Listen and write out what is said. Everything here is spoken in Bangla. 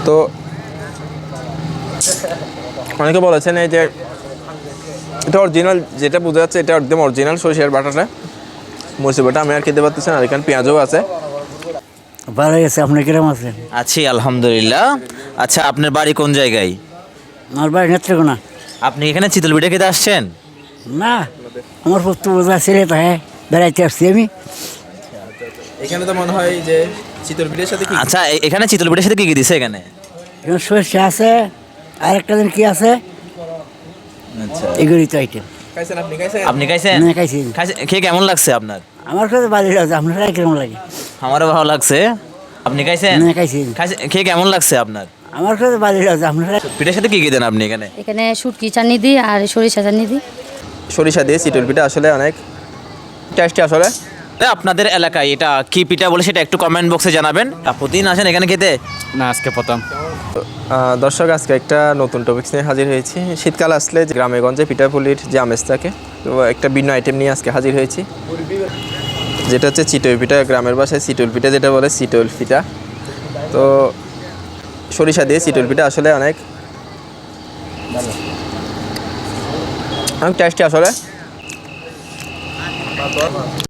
তো অনেকে বলেছেন এই যে এটা অরিজিনাল, যেটা বোঝা যাচ্ছে এটা একদম অরিজিনাল সরিষার বাটাটা, মরিচের বাটা। আমি আর খেতে পারতেছি না, আর এখানে পেঁয়াজও আছে। ভালো গেছে। আপনি কিরম আছেন? আছি আলহামদুলিল্লাহ। আচ্ছা, আপনার বাড়ি কোন জায়গায়? আমার বাড়ি নেত্রকোনা। আপনি এখানে চিতল পিঠা খেতে আসছেন? না, আমার পুত্র বোঝা ছেলে তাহে বেড়াইতে আসছি আমি। এখানে তো মনে হয় যে চিতল পিঠার সাথে কি আচ্ছা, এখানে চিতল পিঠার সাথে কি কি দিছে এখানে? এখানে সর্ষে আছে, আর একটা দিন কি আছে, আচ্ছা, এগুলি তো আইটেম। খাইছেন? আপনি খাইছেন? আপনি খাইছেন? না, খাইছি। খেয়ে কেমন লাগছে আপনার? আমার কাছে ভালো লাগছে, আপনার কিরম লাগে? আমারও ভালো লাগছে। আপনি খাইছেন? না, খাইছি। খেয়ে কেমন লাগছে আপনার? আমার কাছে ভালো লাগছে, আপনার। পিঠার সাথে কি কি দেন আপনি এখানে? এখানে শুটকি চাটনি দিই আর সরিষা চাটনি দিই। সরিষা দিয়ে চিতল পিঠা আসলে অনেক টেস্টি আসলে। আপনাদের এলাকায় এটা কি পিঠা বলে সেটা একটু কমেন্ট বক্সে জানাবেন। প্রতিদিন আসেন এখানে খেতে? না, আজকে প্রথম। দর্শক, আজকে একটা নতুন টপিকস নিয়ে হাজির হয়েছি। শীতকাল আসলে যে গ্রামে গঞ্জে পিঠাপুলির যে আমেজ থাকে, তো একটা ভিন্ন আইটেম নিয়ে আজকে হাজির হয়েছি, যেটা হচ্ছে চিতল পিঠা। গ্রামের ভাষায় চিতল পিঠা যেটা বলে, চিতল পিঠা। তো সরিষা দিয়ে চিতল পিঠা আসলে অনেক অনেক টেস্টি আসলে।